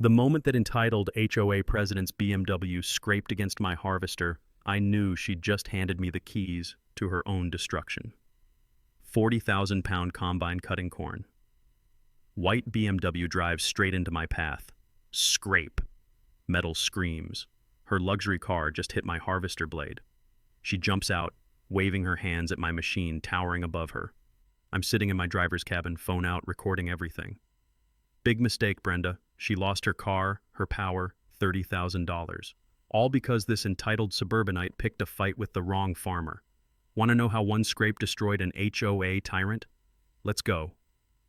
The moment that entitled HOA president's BMW scraped against my harvester, I knew she'd just handed me the keys to her own destruction. 40,000-pound combine cutting corn. White BMW drives straight into my path. Scrape. Metal screams. Her luxury car just hit my harvester blade. She jumps out, waving her hands at my machine towering above her. I'm sitting in my driver's cabin, phone out, recording everything. Big mistake, Brenda. She lost her car, her power, $30,000. All because this entitled suburbanite picked a fight with the wrong farmer. Want to know how one scrape destroyed an HOA tyrant? Let's go.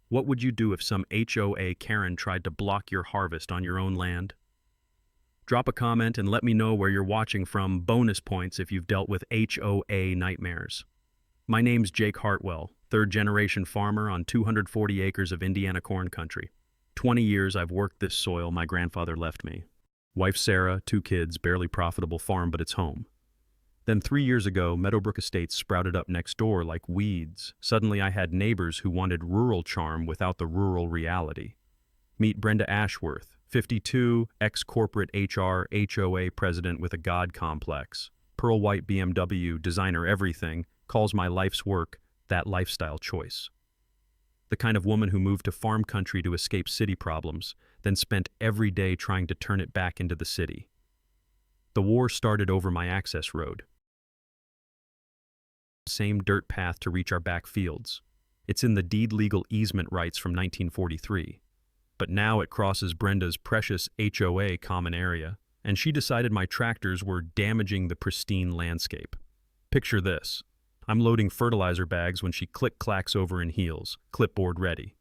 What would you do if some HOA Karen tried to block your harvest on your own land? Drop a comment and let me know where you're watching from. Bonus points if you've dealt with HOA nightmares. My name's Jake Hartwell, third-generation farmer on 240 acres of Indiana corn country. 20 years I've worked this soil my grandfather left me. Wife Sarah, 2 kids, barely profitable farm, but it's home. Then 3 years ago, Meadowbrook Estates sprouted up next door like weeds. Suddenly I had neighbors who wanted rural charm without the rural reality. Meet Brenda Ashworth, 52, ex-corporate HR, HOA president with a God complex. Pearl white BMW, designer everything, calls my life's work that lifestyle choice. The kind of woman who moved to farm country to escape city problems, then spent every day trying to turn it back into the city. The war started over my access road. Same dirt path to reach our back fields. It's in the deed legal easement rights from 1943. But now it crosses Brenda's precious HOA common area, and she decided my tractors were damaging the pristine landscape. Picture this. I'm loading fertilizer bags when she click-clacks over in heels, clipboard ready.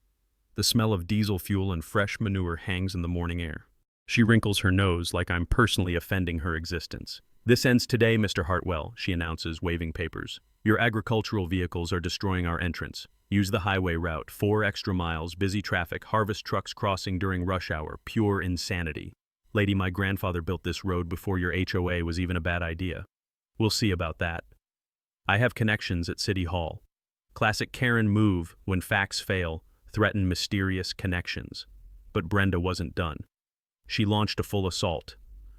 The smell of diesel fuel and fresh manure hangs in the morning air. She wrinkles her nose like I'm personally offending her existence. This ends today, Mr. Hartwell, she announces, waving papers. Your agricultural vehicles are destroying our entrance. Use the highway route, 4 extra miles, busy traffic, harvest trucks crossing during rush hour, pure insanity. Lady, my grandfather built this road before your HOA was even a bad idea. We'll see about that. I have connections at City Hall. Classic Karen move when facts fail, threaten mysterious connections. But Brenda wasn't done. She launched a full assault.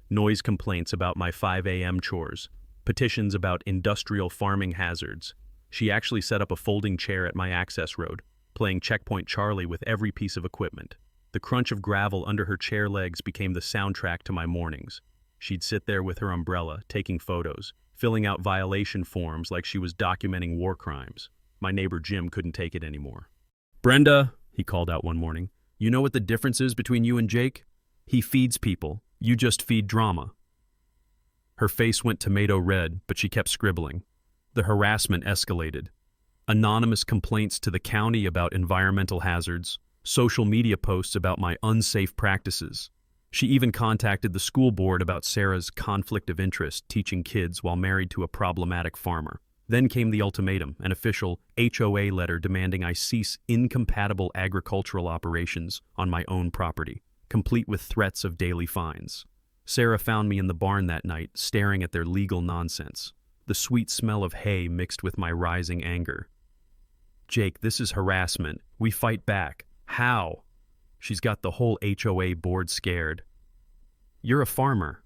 Noise complaints about my 5 a.m. chores, petitions about industrial farming hazards. She actually set up a folding chair at my access road, playing Checkpoint Charlie with every piece of equipment. The crunch of gravel under her chair legs became the soundtrack to my mornings. She'd sit there with her umbrella, taking photos, filling out violation forms like she was documenting war crimes. My neighbor Jim couldn't take it anymore. Brenda, he called out one morning, you know what the difference is between you and Jake? He feeds people. You just feed drama. Her face went tomato red, but she kept scribbling. The harassment escalated. Anonymous complaints to the county about environmental hazards, social media posts about my unsafe practices. She even contacted the school board about Sarah's conflict of interest teaching kids while married to a problematic farmer. Then came the ultimatum, an official HOA letter demanding I cease incompatible agricultural operations on my own property, complete with threats of daily fines. Sarah found me in the barn that night, staring at their legal nonsense, the sweet smell of hay mixed with my rising anger. Jake, this is harassment. We fight back. How? She's got the whole HOA board scared. You're a farmer.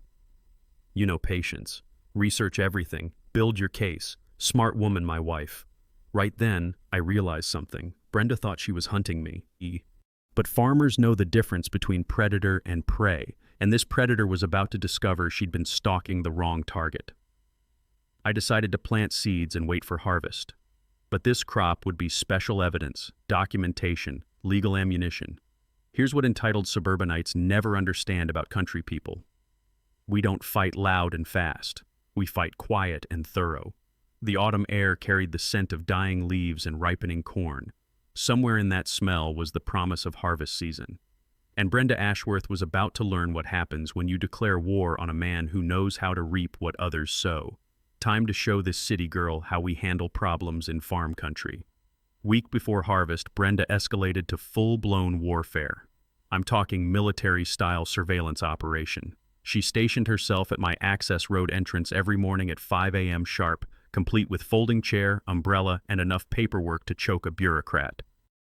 You know patience. Research everything. Build your case. Smart woman, my wife. Right then, I realized something. Brenda thought she was hunting me. But farmers know the difference between predator and prey, and this predator was about to discover she'd been stalking the wrong target. I decided to plant seeds and wait for harvest. But this crop would be special evidence, documentation, legal ammunition. Here's what entitled suburbanites never understand about country people. We don't fight loud and fast. We fight quiet and thorough. The autumn air carried the scent of dying leaves and ripening corn. Somewhere in that smell was the promise of harvest season. And Brenda Ashworth was about to learn what happens when you declare war on a man who knows how to reap what others sow. Time to show this city girl how we handle problems in farm country. Week before harvest, Brenda escalated to full-blown warfare. I'm talking military-style surveillance operation. She stationed herself at my access road entrance every morning at 5 a.m. sharp, complete with folding chair, umbrella, and enough paperwork to choke a bureaucrat.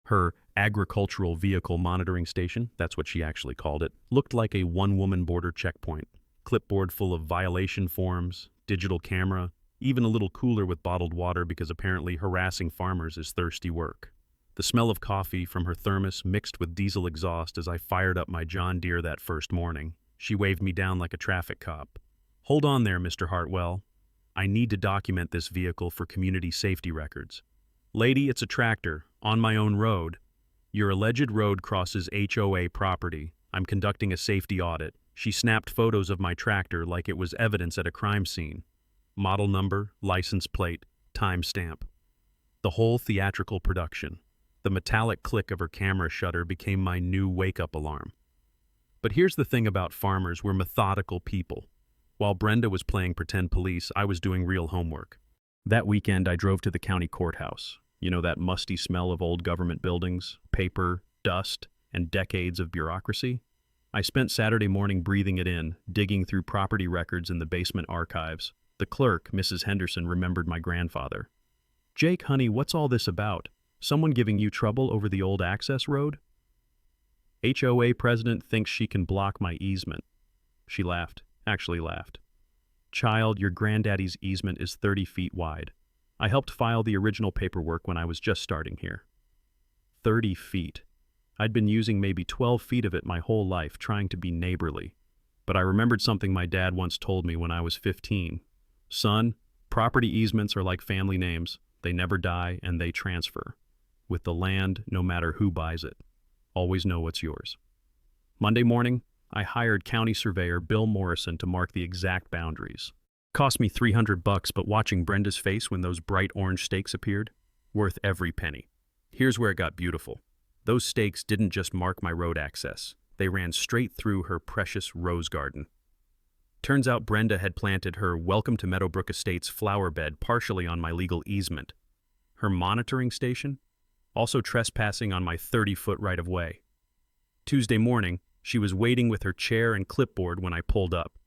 Her agricultural vehicle monitoring station, that's what she actually called it, looked like a one-woman border checkpoint. Clipboard full of violation forms, digital camera, even a little cooler with bottled water because apparently harassing farmers is thirsty work. The smell of coffee from her thermos mixed with diesel exhaust as I fired up my John Deere that first morning. She waved me down like a traffic cop. "Hold on there, Mr. Hartwell. I need to document this vehicle for community safety records." "Lady, it's a tractor, on my own road. Your alleged road crosses HOA property. I'm conducting a safety audit." She snapped photos of my tractor like it was evidence at a crime scene. Model number, license plate, timestamp. The whole theatrical production. The metallic click of her camera shutter became my new wake-up alarm. But here's the thing about farmers, we're methodical people. While Brenda was playing pretend police, I was doing real homework. That weekend, I drove to the county courthouse. You know, that musty smell of old government buildings, paper, dust, and decades of bureaucracy? I spent Saturday morning breathing it in, digging through property records in the basement archives. The clerk, Mrs. Henderson, remembered my grandfather. "Jake, honey, what's all this about? Someone giving you trouble over the old access road?" "HOA president thinks she can block my easement." She laughed, actually laughed. "Child, your granddaddy's easement is 30 feet wide. I helped file the original paperwork when I was just starting here." 30 feet. I'd been using maybe 12 feet of it my whole life, trying to be neighborly. But I remembered something my dad once told me when I was 15. "Son, property easements are like family names. They never die and they transfer. With the land, no matter who buys it. Always know what's yours." Monday morning, I hired county surveyor Bill Morrison to mark the exact boundaries. Cost me $300, but watching Brenda's face when those bright orange stakes appeared, worth every penny. Here's where it got beautiful. Those stakes didn't just mark my road access. They ran straight through her precious rose garden. Turns out Brenda had planted her Welcome to Meadowbrook Estates flower bed partially on my legal easement. Her monitoring station? Also trespassing on my 30-foot right-of-way. Tuesday morning, she was waiting with her chair and clipboard when I pulled up.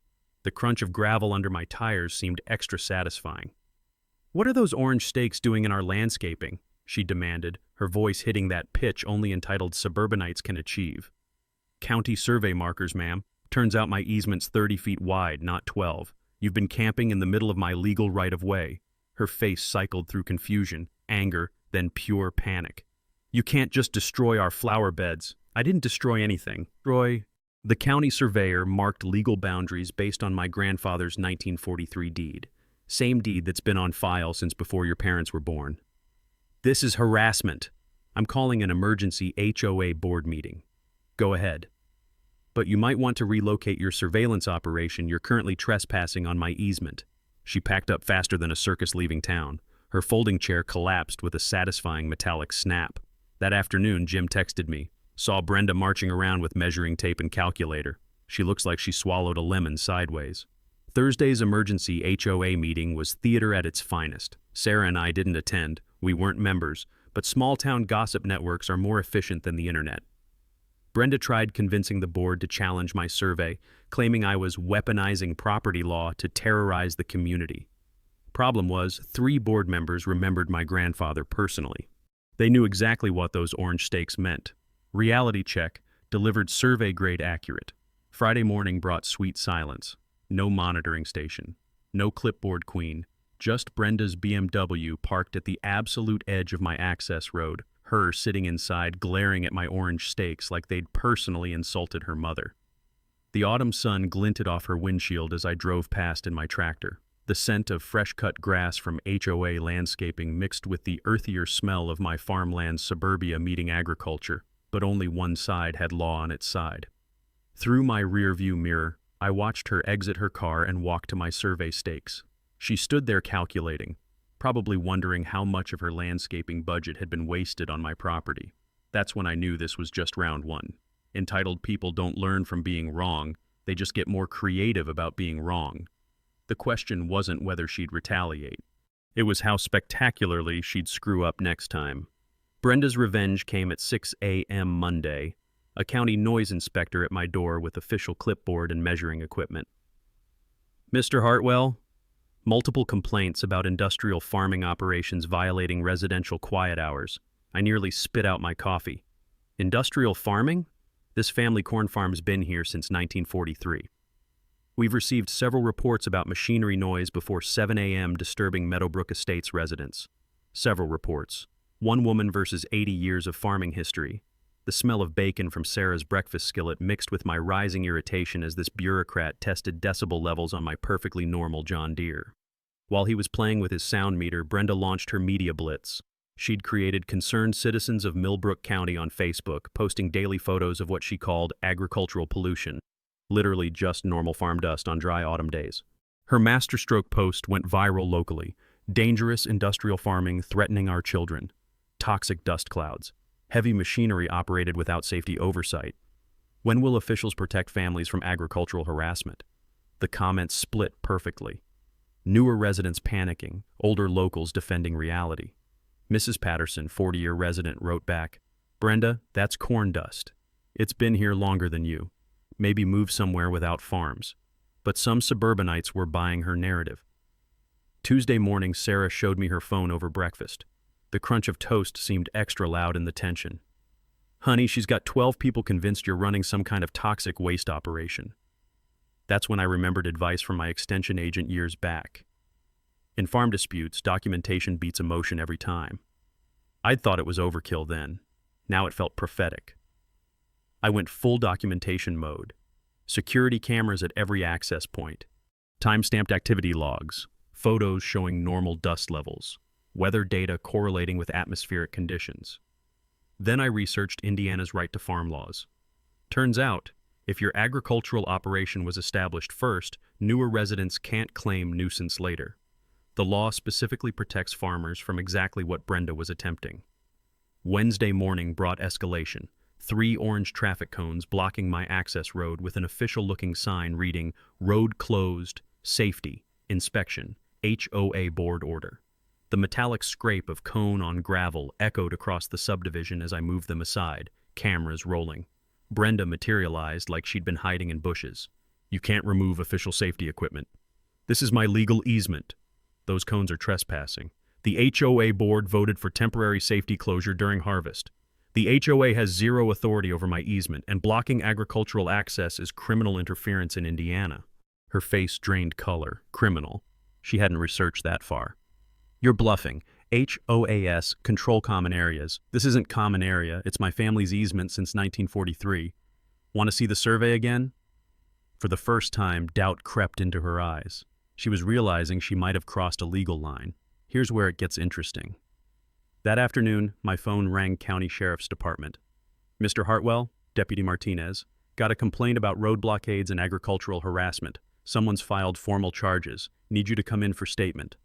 The crunch of gravel under my tires seemed extra satisfying. "What are those orange stakes doing in our landscaping?" she demanded, her voice hitting that pitch only entitled suburbanites can achieve. "County survey markers, ma'am. Turns out my easement's 30 feet wide, not 12. You've been camping in the middle of my legal right-of-way." Her face cycled through confusion, anger, then pure panic. "You can't just destroy our flower beds." "I didn't destroy anything. The county surveyor marked legal boundaries based on my grandfather's 1943 deed. Same deed that's been on file since before your parents were born. "This is harassment. I'm calling an emergency HOA board meeting." "Go ahead. But you might want to relocate your surveillance operation. You're currently trespassing on my easement." She packed up faster than a circus leaving town. Her folding chair collapsed with a satisfying metallic snap. That afternoon, Jim texted me. Saw Brenda marching around with measuring tape and calculator. She looks like she swallowed a lemon sideways. Thursday's emergency HOA meeting was theater at its finest. Sarah and I didn't attend. We weren't members, but small-town gossip networks are more efficient than the internet. Brenda tried convincing the board to challenge my survey, claiming I was weaponizing property law to terrorize the community. Problem was, 3 board members remembered my grandfather personally. They knew exactly what those orange stakes meant. Reality check, delivered survey-grade accurate. Friday morning brought sweet silence. No monitoring station. No clipboard queen. Just Brenda's BMW parked at the absolute edge of my access road, her sitting inside glaring at my orange stakes like they'd personally insulted her mother. The autumn sun glinted off her windshield as I drove past in my tractor. The scent of fresh-cut grass from HOA landscaping mixed with the earthier smell of my farmland's suburbia meeting agriculture, but only one side had law on its side. Through my rearview mirror, I watched her exit her car and walk to my survey stakes. She stood there calculating, probably wondering how much of her landscaping budget had been wasted on my property. That's when I knew this was just round 1. Entitled people don't learn from being wrong, they just get more creative about being wrong. The question wasn't whether she'd retaliate. It was how spectacularly she'd screw up next time. Brenda's revenge came at 6 a.m. Monday, a county noise inspector at my door with official clipboard and measuring equipment. "Mr. Hartwell, multiple complaints about industrial farming operations violating residential quiet hours. I nearly spit out my coffee. Industrial farming? This family corn farm's been here since 1943. We've received several reports about machinery noise before 7 a.m. disturbing Meadowbrook Estates residents. Several reports. One woman versus 80 years of farming history. The smell of bacon from Sarah's breakfast skillet mixed with my rising irritation as this bureaucrat tested decibel levels on my perfectly normal John Deere. While he was playing with his sound meter, Brenda launched her media blitz. She'd created Concerned Citizens of Millbrook County on Facebook, posting daily photos of what she called agricultural pollution. Literally just normal farm dust on dry autumn days. Her masterstroke post went viral locally. Dangerous industrial farming threatening our children. Toxic dust clouds. Heavy machinery operated without safety oversight. When will officials protect families from agricultural harassment? The comments split perfectly. Newer residents panicking, older locals defending reality. Mrs. Patterson, 40-year resident, wrote back, "Brenda, that's corn dust. It's been here longer than you. Maybe move somewhere without farms." But some suburbanites were buying her narrative. Tuesday morning, Sarah showed me her phone over breakfast. The crunch of toast seemed extra loud in the tension. "Honey, she's got 12 people convinced you're running some kind of toxic waste operation." That's when I remembered advice from my extension agent years back. In farm disputes, documentation beats emotion every time. I'd thought it was overkill then. Now it felt prophetic. I went full documentation mode. Security cameras at every access point. Time-stamped activity logs. Photos showing normal dust levels. Weather data correlating with atmospheric conditions. Then I researched Indiana's right to farm laws. Turns out, if your agricultural operation was established first, newer residents can't claim nuisance later. The law specifically protects farmers from exactly what Brenda was attempting. Wednesday morning brought escalation. 3 orange traffic cones blocking my access road with an official-looking sign reading, "Road closed, safety, inspection, HOA board order." The metallic scrape of cone on gravel echoed across the subdivision as I moved them aside, cameras rolling. Brenda materialized like she'd been hiding in bushes. "You can't remove official safety equipment. This is my legal easement. Those cones are trespassing. The HOA board voted for temporary safety closure during harvest. The HOA has zero authority over my easement, and blocking agricultural access is criminal interference in Indiana." Her face drained color. Criminal. She hadn't researched that far. "You're bluffing. HOAS, control common areas. This isn't common area. It's my family's easement since 1943. Want to see the survey again?" For the first time, doubt crept into her eyes. She was realizing she might have crossed a legal line. Here's where it gets interesting. That afternoon, my phone rang County Sheriff's Department. "Mr. Hartwell, Deputy Martinez, got a complaint about road blockades and agricultural harassment. Someone's filed formal charges. Need you to come in for statement."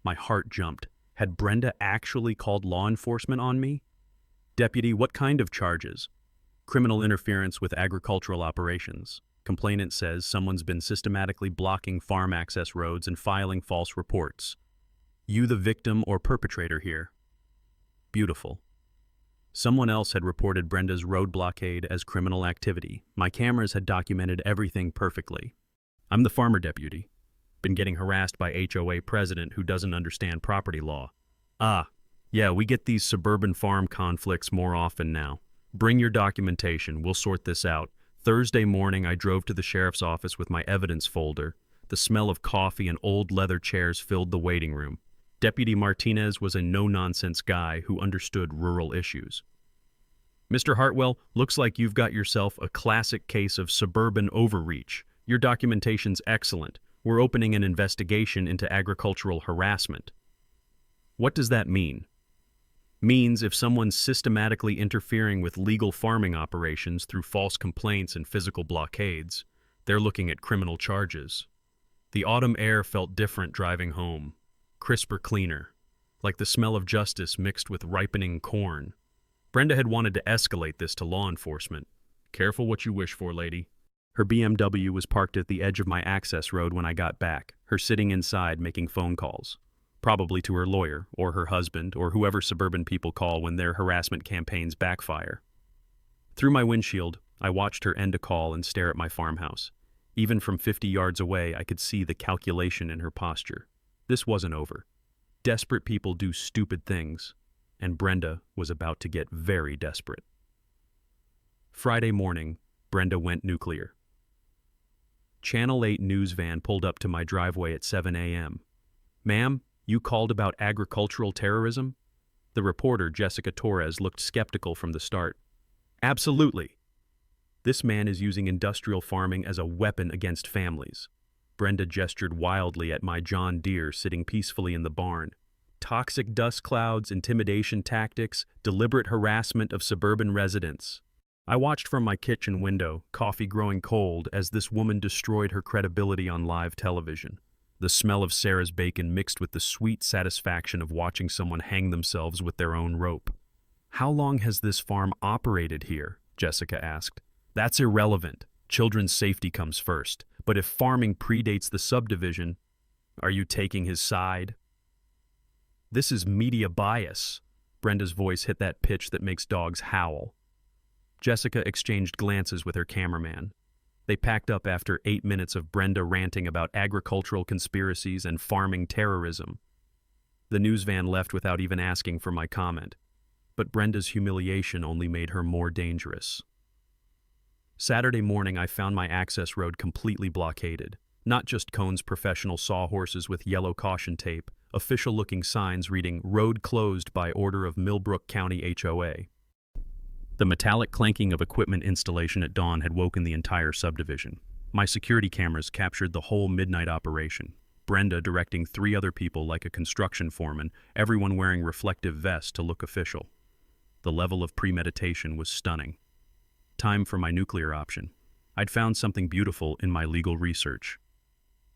My heart jumped. Had Brenda actually called law enforcement on me? "Deputy, what kind of charges?" "Criminal interference with agricultural operations. Complainant says someone's been systematically blocking farm access roads and filing false reports. You the victim or perpetrator here?" Beautiful. Someone else had reported Brenda's road blockade as criminal activity. My cameras had documented everything perfectly. "I'm the farmer deputy. Been getting harassed by HOA president who doesn't understand property law." "Ah, yeah, we get these suburban farm conflicts more often now. Bring your documentation, we'll sort this out." Thursday morning, I drove to the sheriff's office with my evidence folder. The smell of coffee and old leather chairs filled the waiting room. Deputy Martinez was a no-nonsense guy who understood rural issues. "Mr. Hartwell, looks like you've got yourself a classic case of suburban overreach. Your documentation's excellent. We're opening an investigation into agricultural harassment." What does that mean? Means if someone's systematically interfering with legal farming operations through false complaints and physical blockades, they're looking at criminal charges. The autumn air felt different driving home. Crisper, cleaner, like the smell of justice mixed with ripening corn. Brenda had wanted to escalate this to law enforcement. "Careful what you wish for, lady." Her BMW was parked at the edge of my access road when I got back, her sitting inside making phone calls. Probably to her lawyer, or her husband, or whoever suburban people call when their harassment campaigns backfire. Through my windshield, I watched her end a call and stare at my farmhouse. Even from 50 yards away, I could see the calculation in her posture. This wasn't over. Desperate people do stupid things, and Brenda was about to get very desperate. Friday morning, Brenda went nuclear. Channel 8 news van pulled up to my driveway at 7 a.m. "Ma'am, you called about agricultural terrorism?" The reporter, Jessica Torres, looked skeptical from the start. "Absolutely. This man is using industrial farming as a weapon against families." Brenda gestured wildly at my John Deere sitting peacefully in the barn. "Toxic dust clouds, intimidation tactics, deliberate harassment of suburban residents." I watched from my kitchen window, coffee growing cold, as this woman destroyed her credibility on live television. The smell of Sarah's bacon mixed with the sweet satisfaction of watching someone hang themselves with their own rope. "How long has this farm operated here?" Jessica asked. "That's irrelevant. Children's safety comes first. But if farming predates the subdivision, are you taking his side?" "This is media bias." Brenda's voice hit that pitch that makes dogs howl. Jessica exchanged glances with her cameraman. They packed up after 8 minutes of Brenda ranting about agricultural conspiracies and farming terrorism. The news van left without even asking for my comment, but Brenda's humiliation only made her more dangerous. Saturday morning, I found my access road completely blockaded. Not just Cone's professional sawhorses with yellow caution tape, official-looking signs reading "Road closed by order of Millbrook County HOA." The metallic clanking of equipment installation at dawn had woken the entire subdivision. My security cameras captured the whole midnight operation. Brenda directing 3 other people like a construction foreman, everyone wearing reflective vests to look official. The level of premeditation was stunning. Time for my nuclear option. I'd found something beautiful in my legal research.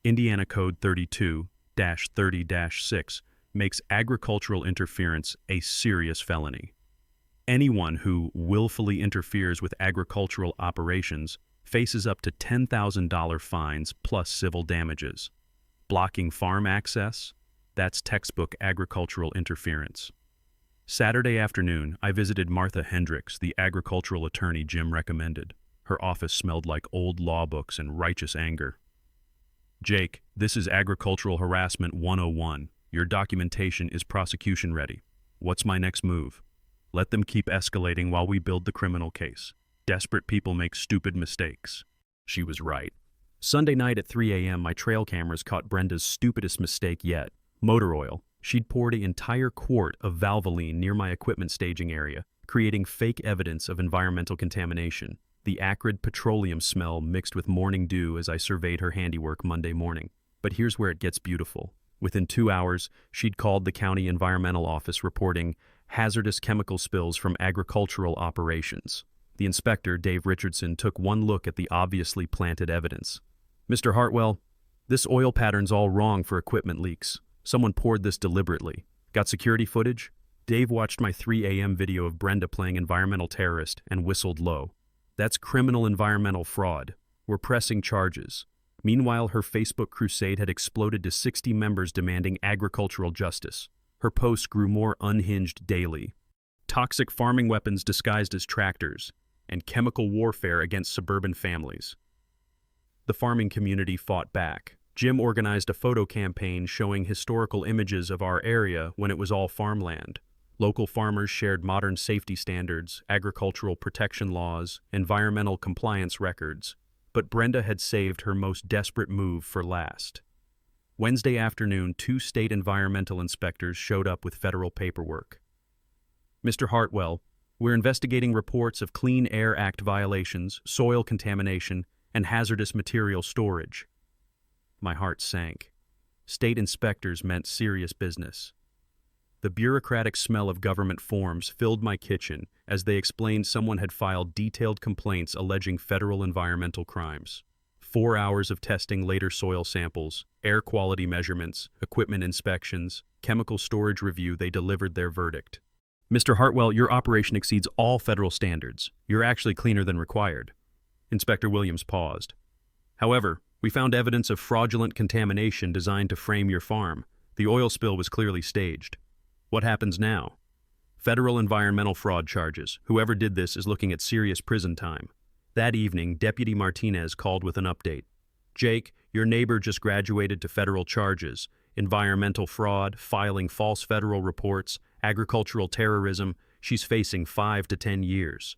Indiana Code 32-30-6 makes agricultural interference a serious felony. Anyone who willfully interferes with agricultural operations faces up to $10,000 fines plus civil damages. Blocking farm access? That's textbook agricultural interference. Saturday afternoon, I visited Martha Hendricks, the agricultural attorney Jim recommended. Her office smelled like old law books and righteous anger. "Jake, this is agricultural harassment 101. Your documentation is prosecution ready. What's my next move? Let them keep escalating while we build the criminal case. Desperate people make stupid mistakes." She was right. Sunday night at 3 a.m., my trail cameras caught Brenda's stupidest mistake yet: motor oil. She'd poured an entire quart of Valvoline near my equipment staging area, creating fake evidence of environmental contamination. The acrid petroleum smell mixed with morning dew as I surveyed her handiwork Monday morning. But here's where it gets beautiful. Within 2 hours, she'd called the county environmental office reporting hazardous chemical spills from agricultural operations. The inspector, Dave Richardson, took one look at the obviously planted evidence. "Mr. Hartwell, this oil pattern's all wrong for equipment leaks. Someone poured this deliberately. Got security footage?" Dave watched my 3 a.m. video of Brenda playing environmental terrorist and whistled low. "That's criminal environmental fraud. We're pressing charges." Meanwhile, her Facebook crusade had exploded to 60 members demanding agricultural justice. Her posts grew more unhinged daily. Toxic farming weapons disguised as tractors, and chemical warfare against suburban families. The farming community fought back. Jim organized a photo campaign showing historical images of our area when it was all farmland. Local farmers shared modern safety standards, agricultural protection laws, environmental compliance records. But Brenda had saved her most desperate move for last. Wednesday afternoon, 2 state environmental inspectors showed up with federal paperwork. "Mr. Hartwell, we're investigating reports of Clean Air Act violations, soil contamination, and hazardous material storage." My heart sank. State inspectors meant serious business. The bureaucratic smell of government forms filled my kitchen as they explained someone had filed detailed complaints alleging federal environmental crimes. 4 hours of testing later soil samples, air quality measurements, equipment inspections, chemical storage review, they delivered their verdict. "Mr. Hartwell, your operation exceeds all federal standards. You're actually cleaner than required." Inspector Williams paused. "However, we found evidence of fraudulent contamination designed to frame your farm. The oil spill was clearly staged. What happens now?" "Federal environmental fraud charges. Whoever did this is looking at serious prison time." That evening, Deputy Martinez called with an update. "Jake, your neighbor just graduated to federal charges: environmental fraud, filing false federal reports, agricultural terrorism. She's facing 5 to 10 years."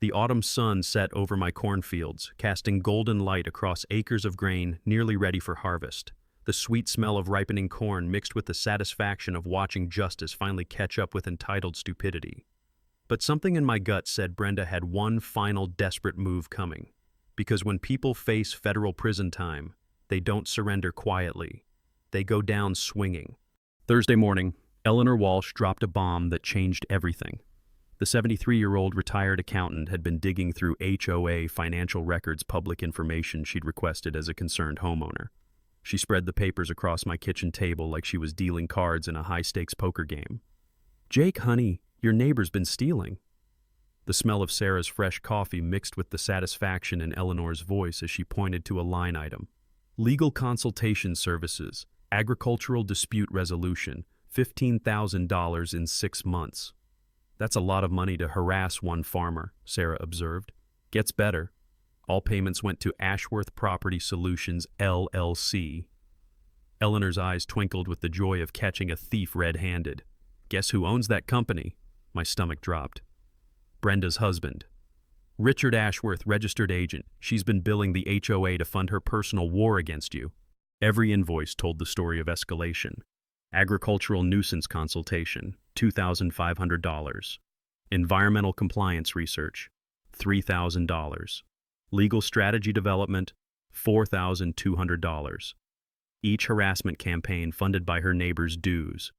The autumn sun set over my cornfields, casting golden light across acres of grain nearly ready for harvest. The sweet smell of ripening corn mixed with the satisfaction of watching justice finally catch up with entitled stupidity. But something in my gut said Brenda had one final desperate move coming. Because when people face federal prison time, they don't surrender quietly. They go down swinging. Thursday morning, Eleanor Walsh dropped a bomb that changed everything. The 73-year-old retired accountant had been digging through HOA financial records public information she'd requested as a concerned homeowner. She spread the papers across my kitchen table like she was dealing cards in a high-stakes poker game. "Jake, honey, your neighbor's been stealing." The smell of Sarah's fresh coffee mixed with the satisfaction in Eleanor's voice as she pointed to a line item. Legal consultation services, agricultural dispute resolution, $15,000 in 6 months. "That's a lot of money to harass one farmer," Sarah observed. "Gets better. All payments went to Ashworth Property Solutions, LLC. Eleanor's eyes twinkled with the joy of catching a thief red-handed. "Guess who owns that company?" My stomach dropped. "Brenda's husband. Richard Ashworth, registered agent. She's been billing the HOA to fund her personal war against you." Every invoice told the story of escalation. Agricultural nuisance consultation, $2,500. Environmental compliance research, $3,000. Legal strategy development, $4,200. Each harassment campaign funded by her neighbor's dues.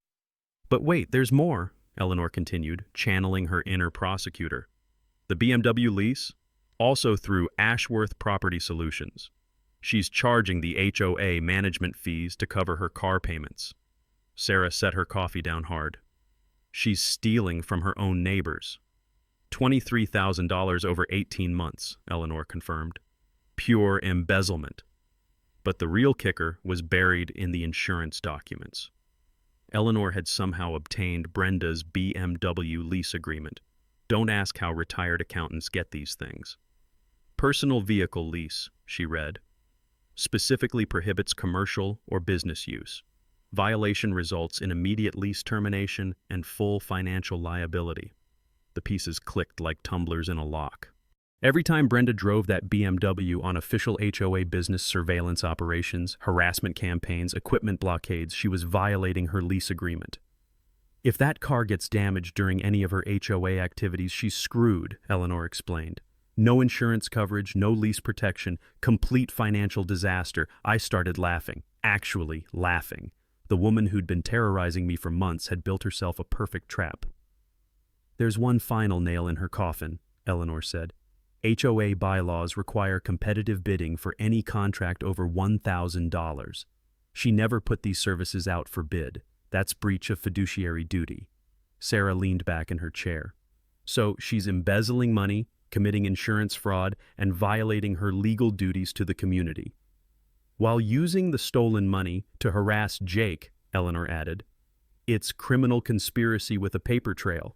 "But wait, there's more," Eleanor continued, channeling her inner prosecutor. "The BMW lease? Also through Ashworth Property Solutions. She's charging the HOA management fees to cover her car payments." Sarah set her coffee down hard. "She's stealing from her own neighbors." $23,000 over 18 months, Eleanor confirmed. Pure embezzlement. But the real kicker was buried in the insurance documents. Eleanor had somehow obtained Brenda's BMW lease agreement. Don't ask how retired accountants get these things. "Personal vehicle lease," she read. "Specifically prohibits commercial or business use. Violation results in immediate lease termination and full financial liability." The pieces clicked like tumblers in a lock. Every time Brenda drove that BMW on official HOA business surveillance operations, harassment campaigns, equipment blockades, she was violating her lease agreement. "If that car gets damaged during any of her HOA activities, she's screwed," Eleanor explained. "No insurance coverage, no lease protection, complete financial disaster." I started laughing, actually laughing. The woman who'd been terrorizing me for months had built herself a perfect trap. "There's one final nail in her coffin," Eleanor said. "HOA bylaws require competitive bidding for any contract over $1,000. She never put these services out for bid. That's breach of fiduciary duty." Sarah leaned back in her chair. "So she's embezzling money, committing insurance fraud, and violating her legal duties to the community. While using the stolen money to harass Jake," Eleanor added. "It's criminal conspiracy with a paper trail."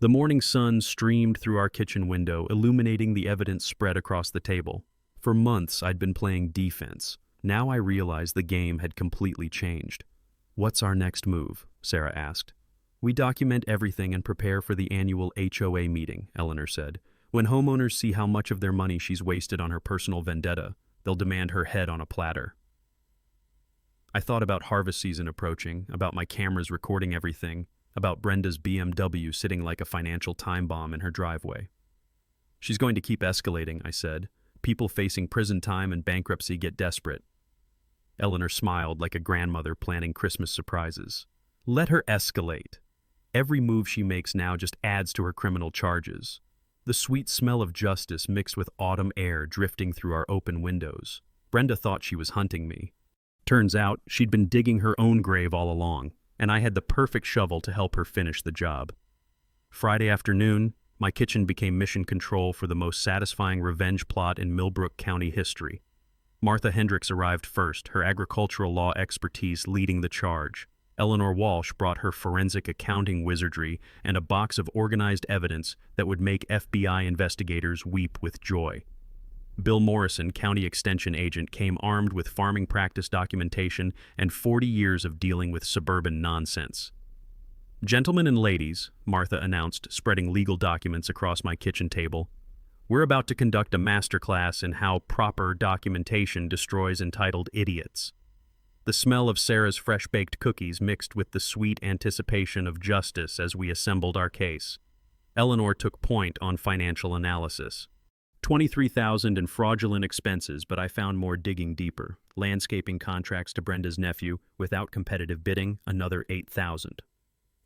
The morning sun streamed through our kitchen window, illuminating the evidence spread across the table. For months, I'd been playing defense. Now I realized the game had completely changed. "What's our next move?" Sarah asked. "We document everything and prepare for the annual HOA meeting," Eleanor said. "When homeowners see how much of their money she's wasted on her personal vendetta, they'll demand her head on a platter." I thought about harvest season approaching, about my cameras recording everything, about Brenda's BMW sitting like a financial time bomb in her driveway. "She's going to keep escalating," I said. "People facing prison time and bankruptcy get desperate." Eleanor smiled like a grandmother planning Christmas surprises. "Let her escalate. Every move she makes now just adds to her criminal charges." The sweet smell of justice mixed with autumn air drifting through our open windows. Brenda thought she was hunting me. Turns out she'd been digging her own grave all along, and I had the perfect shovel to help her finish the job. Friday afternoon, my kitchen became mission control for the most satisfying revenge plot in Millbrook County history. Martha Hendricks arrived first, her agricultural law expertise leading the charge. Eleanor Walsh brought her forensic accounting wizardry and a box of organized evidence that would make FBI investigators weep with joy. Bill Morrison, county extension agent, came armed with farming practice documentation and 40 years of dealing with suburban nonsense. "Gentlemen and ladies," Martha announced, spreading legal documents across my kitchen table, We're about to conduct a masterclass in how proper documentation destroys entitled idiots. The smell of Sarah's fresh-baked cookies mixed with the sweet anticipation of justice as we assembled our case. Eleanor took point on financial analysis. $23,000 in fraudulent expenses, but I found more digging deeper. Landscaping contracts to Brenda's nephew, without competitive bidding, another $8,000.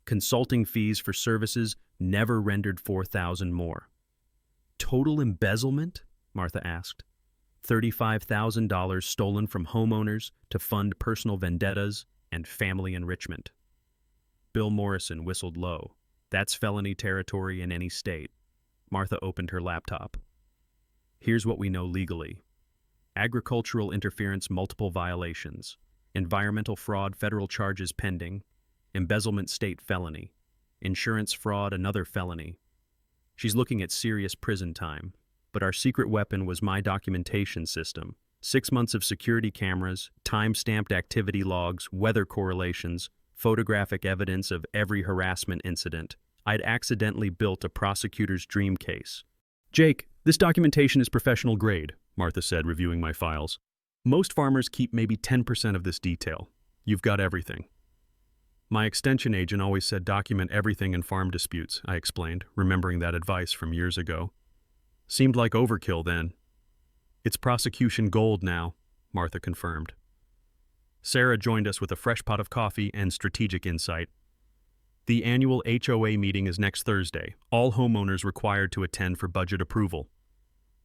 Consulting fees for services never rendered $4,000 more. Total embezzlement? Martha asked. $35,000 stolen from homeowners to fund personal vendettas and family enrichment. Bill Morrison whistled low. That's felony territory in any state. Martha opened her laptop. Here's what we know legally. Agricultural interference, multiple violations. Environmental fraud, federal charges pending. Embezzlement, state felony. Insurance fraud, another felony. She's looking at serious prison time. But our secret weapon was my documentation system. 6 months of security cameras, time-stamped activity logs, weather correlations, photographic evidence of every harassment incident. I'd accidentally built a prosecutor's dream case. Jake, this documentation is professional grade, Martha said, reviewing my files. Most farmers keep maybe 10% of this detail. You've got everything. My extension agent always said document everything in farm disputes, I explained, remembering that advice from years ago. Seemed like overkill then. It's prosecution gold now, Martha confirmed. Sarah joined us with a fresh pot of coffee and strategic insight. The annual HOA meeting is next Thursday, all homeowners required to attend for budget approval.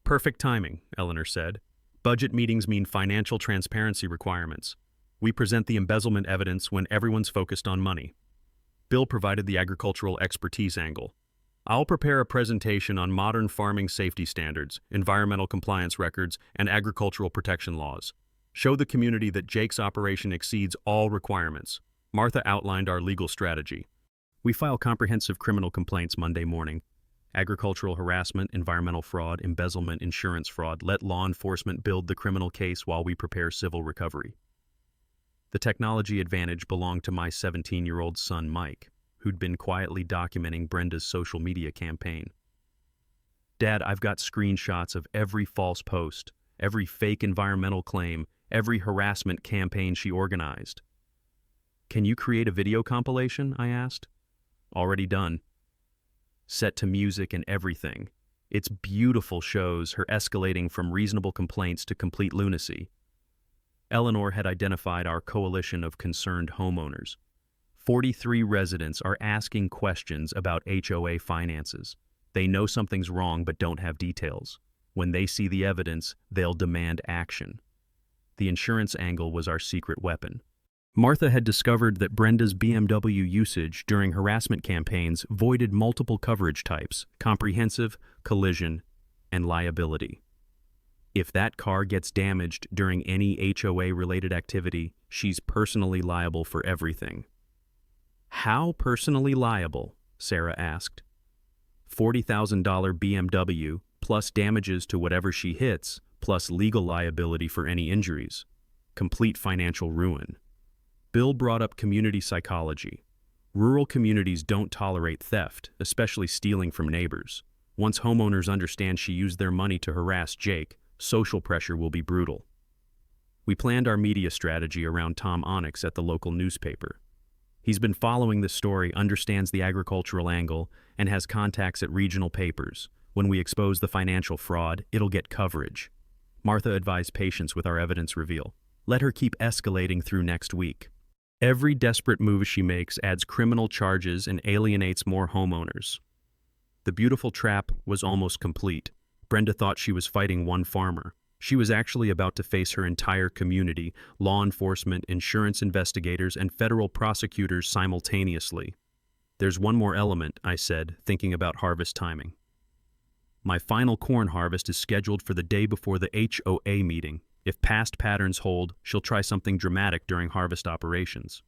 Perfect timing, Eleanor said. Budget meetings mean financial transparency requirements. We present the embezzlement evidence when everyone's focused on money. Bill provided the agricultural expertise angle. I'll prepare a presentation on modern farming safety standards, environmental compliance records, and agricultural protection laws. Show the community that Jake's operation exceeds all requirements. Martha outlined our legal strategy. We file comprehensive criminal complaints Monday morning. Agricultural harassment, environmental fraud, embezzlement, insurance fraud. Let law enforcement build the criminal case while we prepare civil recovery. The technology advantage belonged to my 17-year-old son, Mike, who'd been quietly documenting Brenda's social media campaign. Dad, I've got screenshots of every false post, every fake environmental claim, every harassment campaign she organized. Can you create a video compilation? I asked. Already done. Set to music and everything. It's beautiful, shows her escalating from reasonable complaints to complete lunacy. Eleanor had identified our coalition of concerned homeowners. 43 residents are asking questions about HOA finances. They know something's wrong but don't have details. When they see the evidence, they'll demand action. The insurance angle was our secret weapon. Martha had discovered that Brenda's BMW usage during harassment campaigns voided multiple coverage types: comprehensive, collision, and liability. If that car gets damaged during any HOA-related activity, she's personally liable for everything. How personally liable? Sarah asked. $40,000 BMW, plus damages to whatever she hits, plus legal liability for any injuries. Complete financial ruin. Bill brought up community psychology. Rural communities don't tolerate theft, especially stealing from neighbors. Once homeowners understand she used their money to harass Jake, social pressure will be brutal. We planned our media strategy around Tom Onyx at the local newspaper. He's been following this story, understands the agricultural angle, and has contacts at regional papers. When we expose the financial fraud, it'll get coverage. Martha advised patience with our evidence reveal. Let her keep escalating through next week. Every desperate move she makes adds criminal charges and alienates more homeowners. The beautiful trap was almost complete. Brenda thought she was fighting one farmer. She was actually about to face her entire community, law enforcement, insurance investigators, and federal prosecutors simultaneously. There's one more element, I said, thinking about harvest timing. My final corn harvest is scheduled for the day before the HOA meeting. If past patterns hold, she'll try something dramatic during harvest operations.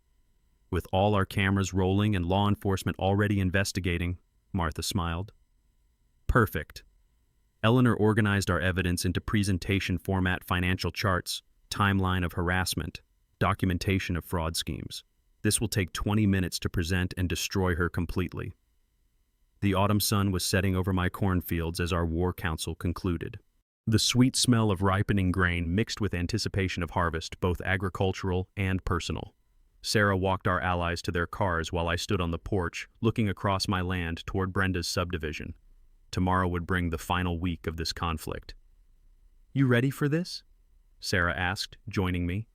With all our cameras rolling and law enforcement already investigating, Martha smiled. Perfect. Eleanor organized our evidence into presentation format: financial charts, timeline of harassment, documentation of fraud schemes. This will take 20 minutes to present and destroy her completely. The autumn sun was setting over my cornfields as our war council concluded. The sweet smell of ripening grain mixed with anticipation of harvest, both agricultural and personal. Sarah walked our allies to their cars while I stood on the porch, looking across my land toward Brenda's subdivision. Tomorrow would bring the final week of this conflict. "You ready for this?" Sarah asked, joining me.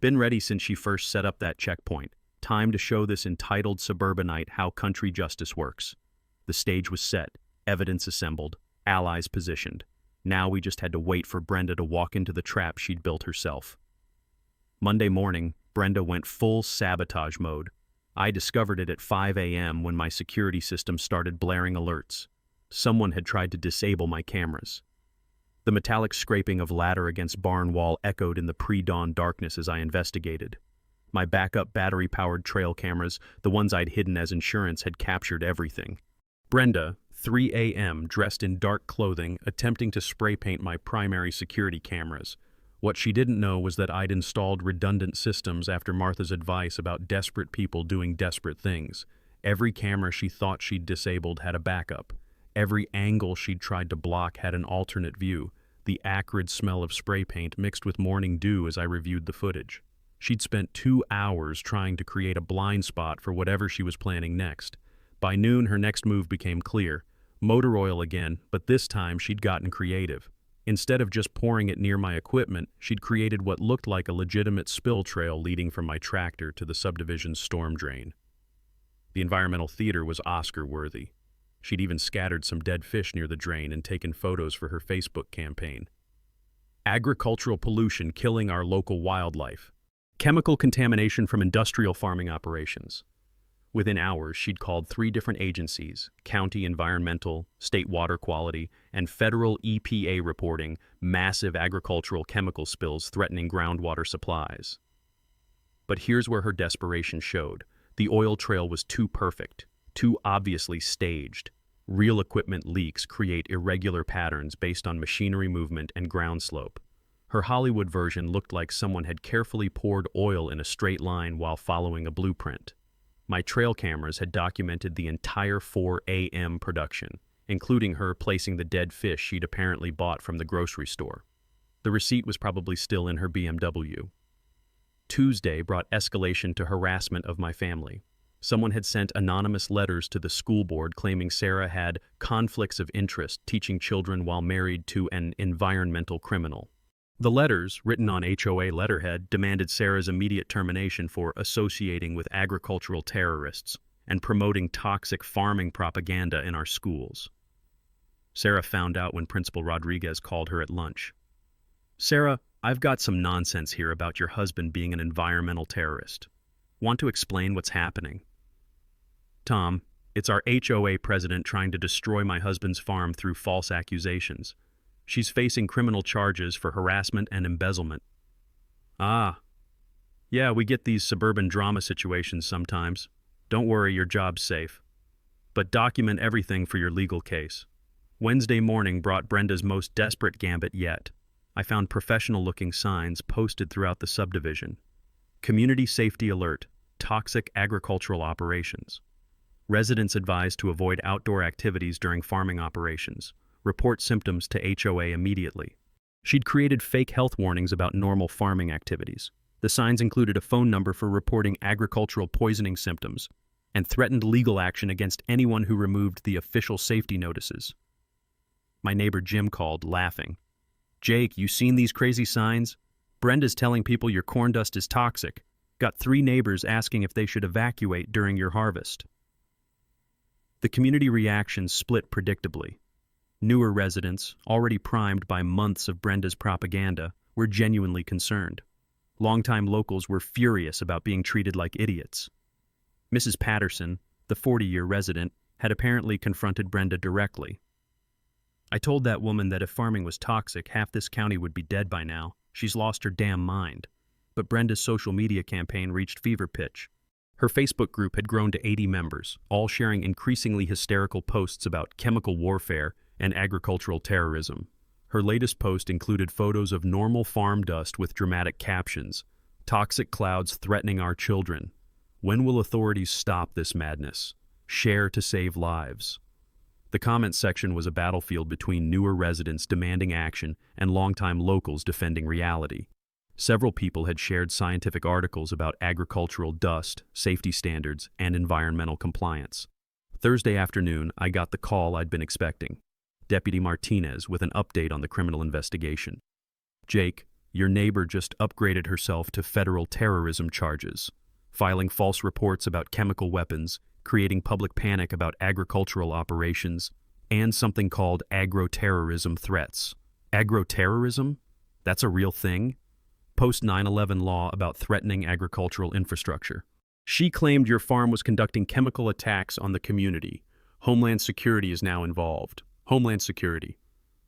"Been ready since she first set up that checkpoint. Time to show this entitled suburbanite how country justice works." The stage was set, evidence assembled, allies positioned. Now we just had to wait for Brenda to walk into the trap she'd built herself. Monday morning, Brenda went full sabotage mode. I discovered it at 5 a.m. when my security system started blaring alerts. Someone had tried to disable my cameras. The metallic scraping of ladder against barn wall echoed in the pre-dawn darkness as I investigated. My backup battery-powered trail cameras, the ones I'd hidden as insurance, had captured everything. Brenda, 3 a.m., dressed in dark clothing, attempting to spray paint my primary security cameras. What she didn't know was that I'd installed redundant systems after Martha's advice about desperate people doing desperate things. Every camera she thought she'd disabled had a backup. Every angle she'd tried to block had an alternate view, the acrid smell of spray paint mixed with morning dew as I reviewed the footage. She'd spent 2 hours trying to create a blind spot for whatever she was planning next. By noon, her next move became clear. Motor oil again, but this time she'd gotten creative. Instead of just pouring it near my equipment, she'd created what looked like a legitimate spill trail leading from my tractor to the subdivision's storm drain. The environmental theater was Oscar-worthy. She'd even scattered some dead fish near the drain and taken photos for her Facebook campaign. Agricultural pollution killing our local wildlife. Chemical contamination from industrial farming operations. Within hours, she'd called 3 different agencies, county environmental, state water quality, and federal EPA reporting massive agricultural chemical spills threatening groundwater supplies. But here's where her desperation showed. The oil trail was too perfect, too obviously staged. Real equipment leaks create irregular patterns based on machinery movement and ground slope. Her Hollywood version looked like someone had carefully poured oil in a straight line while following a blueprint. My trail cameras had documented the entire 4 a.m. production, including her placing the dead fish she'd apparently bought from the grocery store. The receipt was probably still in her BMW. Tuesday brought escalation to harassment of my family. Someone had sent anonymous letters to the school board claiming Sarah had conflicts of interest teaching children while married to an environmental criminal. The letters, written on HOA letterhead, demanded Sarah's immediate termination for associating with agricultural terrorists and promoting toxic farming propaganda in our schools. Sarah found out when Principal Rodriguez called her at lunch. "Sarah, I've got some nonsense here about your husband being an environmental terrorist. Want to explain what's happening?" "Tom, it's our HOA president trying to destroy my husband's farm through false accusations. She's facing criminal charges for harassment and embezzlement." "Ah. Yeah, we get these suburban drama situations sometimes. Don't worry, your job's safe. But document everything for your legal case." Wednesday morning brought Brenda's most desperate gambit yet. I found professional-looking signs posted throughout the subdivision. Community safety alert, toxic agricultural operations. Residents advised to avoid outdoor activities during farming operations. Report symptoms to HOA immediately. She'd created fake health warnings about normal farming activities. The signs included a phone number for reporting agricultural poisoning symptoms and threatened legal action against anyone who removed the official safety notices. My neighbor Jim called, laughing. "Jake, you seen these crazy signs? Brenda's telling people your corn dust is toxic. Got 3 neighbors asking if they should evacuate during your harvest." The community reaction split predictably. Newer residents, already primed by months of Brenda's propaganda, were genuinely concerned. Longtime locals were furious about being treated like idiots. Mrs. Patterson, the 40-year resident, had apparently confronted Brenda directly. "I told that woman that if farming was toxic, half this county would be dead by now. She's lost her damn mind." But Brenda's social media campaign reached fever pitch. Her Facebook group had grown to 80 members, all sharing increasingly hysterical posts about chemical warfare and agricultural terrorism. Her latest post included photos of normal farm dust with dramatic captions, "Toxic clouds threatening our children. When will authorities stop this madness?" Share to save lives. The comment section was a battlefield between newer residents demanding action and longtime locals defending reality. Several people had shared scientific articles about agricultural dust, safety standards, and environmental compliance. Thursday afternoon, I got the call I'd been expecting. Deputy Martinez with an update on the criminal investigation. Jake, your neighbor just upgraded herself to federal terrorism charges, filing false reports about chemical weapons, creating public panic about agricultural operations, and something called agro-terrorism threats. Agro-terrorism? That's a real thing? Post 9/11 law about threatening agricultural infrastructure. She claimed your farm was conducting chemical attacks on the community. Homeland Security is now involved. Homeland Security.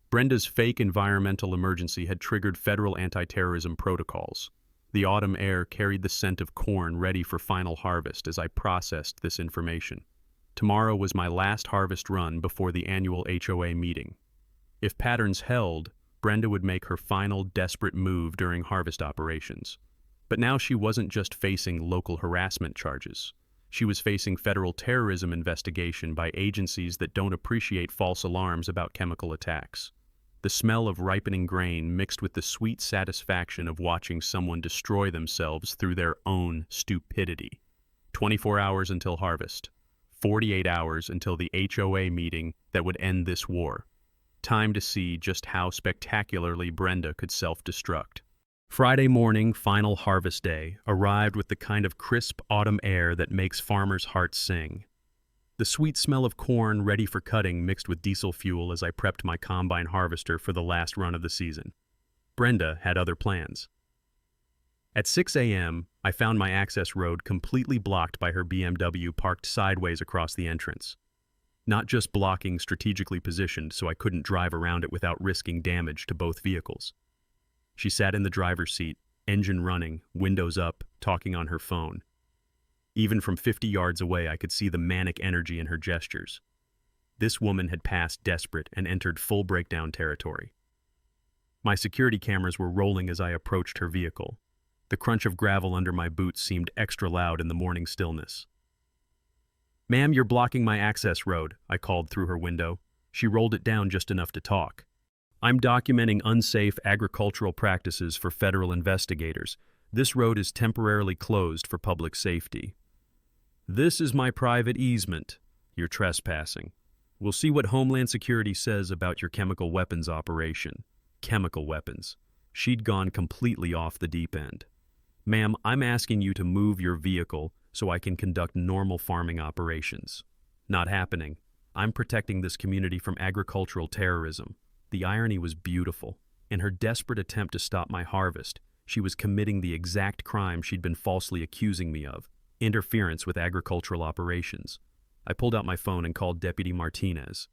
Brenda's fake environmental emergency had triggered federal anti-terrorism protocols. The autumn air carried the scent of corn ready for final harvest as I processed this information. Tomorrow was my last harvest run before the annual HOA meeting. If patterns held, Brenda would make her final desperate move during harvest operations. But now she wasn't just facing local harassment charges. She was facing federal terrorism investigation by agencies that don't appreciate false alarms about chemical attacks. The smell of ripening grain mixed with the sweet satisfaction of watching someone destroy themselves through their own stupidity. 24 hours until harvest. 48 hours until the HOA meeting that would end this war. Time to see just how spectacularly Brenda could self-destruct. Friday morning, final harvest day, arrived with the kind of crisp autumn air that makes farmers' hearts sing. The sweet smell of corn ready for cutting mixed with diesel fuel as I prepped my combine harvester for the last run of the season. Brenda had other plans. At 6 a.m., I found my access road completely blocked by her BMW parked sideways across the entrance. Not just blocking, strategically positioned so I couldn't drive around it without risking damage to both vehicles. She sat in the driver's seat, engine running, windows up, talking on her phone. Even from 50 yards away, I could see the manic energy in her gestures. This woman had passed desperate and entered full breakdown territory. My security cameras were rolling as I approached her vehicle. The crunch of gravel under my boots seemed extra loud in the morning stillness. "Ma'am, you're blocking my access road," I called through her window. She rolled it down just enough to talk. "I'm documenting unsafe agricultural practices for federal investigators. This road is temporarily closed for public safety." "This is my private easement. You're trespassing. We'll see what Homeland Security says about your chemical weapons operation." Chemical weapons. She'd gone completely off the deep end. "Ma'am, I'm asking you to move your vehicle so I can conduct normal farming operations." "Not happening. I'm protecting this community from agricultural terrorism." The irony was beautiful. In her desperate attempt to stop my harvest, she was committing the exact crime she'd been falsely accusing me of: interference with agricultural operations. I pulled out my phone and called Deputy Martinez.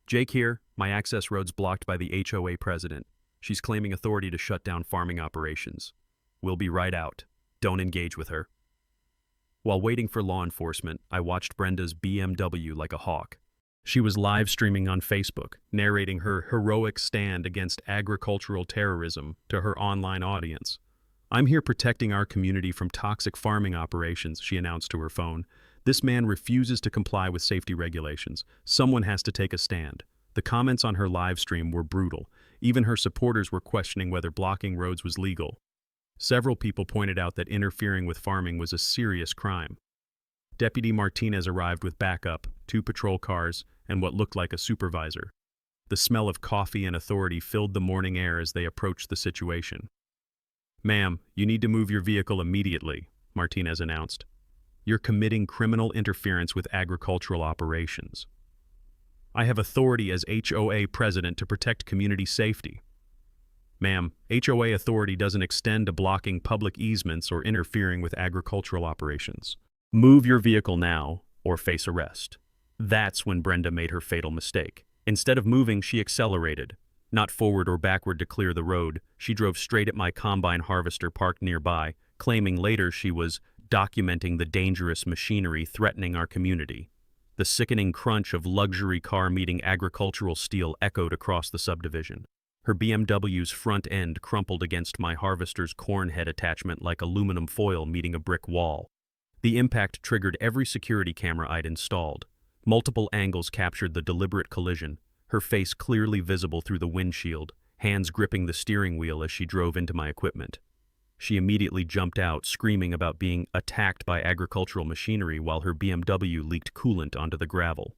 "Jake here. My access road's blocked by the HOA president. She's claiming authority to shut down farming operations. We'll be right out. Don't engage with her." While waiting for law enforcement, I watched Brenda's BMW like a hawk. She was live streaming on Facebook, narrating her heroic stand against agricultural terrorism to her online audience. "I'm here protecting our community from toxic farming operations," she announced to her phone. "This man refuses to comply with safety regulations. Someone has to take a stand." The comments on her live stream were brutal. Even her supporters were questioning whether blocking roads was legal. Several people pointed out that interfering with farming was a serious crime. Deputy Martinez arrived with backup, 2 patrol cars, and what looked like a supervisor. The smell of coffee and authority filled the morning air as they approached the situation. "Ma'am, you need to move your vehicle immediately," Martinez announced. "You're committing criminal interference with agricultural operations." "I have authority as HOA president to protect community safety." "Ma'am, HOA authority doesn't extend to blocking public easements or interfering with agricultural operations. Move your vehicle now or face arrest." That's when Brenda made her fatal mistake. Instead of moving, she accelerated. Not forward or backward to clear the road, she drove straight at my combine harvester parked nearby, claiming later she was documenting the dangerous machinery threatening our community. The sickening crunch of luxury car meeting agricultural steel echoed across the subdivision. Her BMW's front end crumpled against my harvester's corn head attachment like aluminum foil meeting a brick wall. The impact triggered every security camera I'd installed. Multiple angles captured the deliberate collision, her face clearly visible through the windshield, hands gripping the steering wheel as she drove into my equipment. She immediately jumped out, screaming about being attacked by agricultural machinery while her BMW leaked coolant onto the gravel.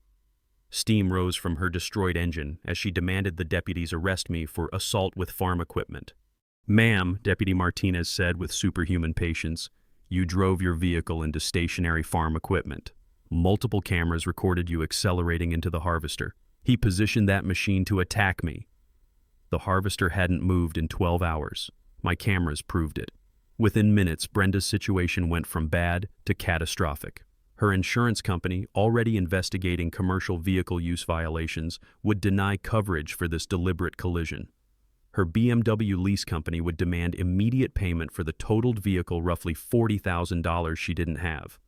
Steam rose from her destroyed engine as she demanded the deputies arrest me for assault with farm equipment. "Ma'am," Deputy Martinez said with superhuman patience, "you drove your vehicle into stationary farm equipment. Multiple cameras recorded you accelerating into the harvester. He positioned that machine to attack me. The harvester hadn't moved in 12 hours. My cameras proved it." Within minutes, Brenda's situation went from bad to catastrophic. Her insurance company, already investigating commercial vehicle use violations, would deny coverage for this deliberate collision. Her BMW lease company would demand immediate payment for the totaled vehicle, roughly $40,000 she didn't have.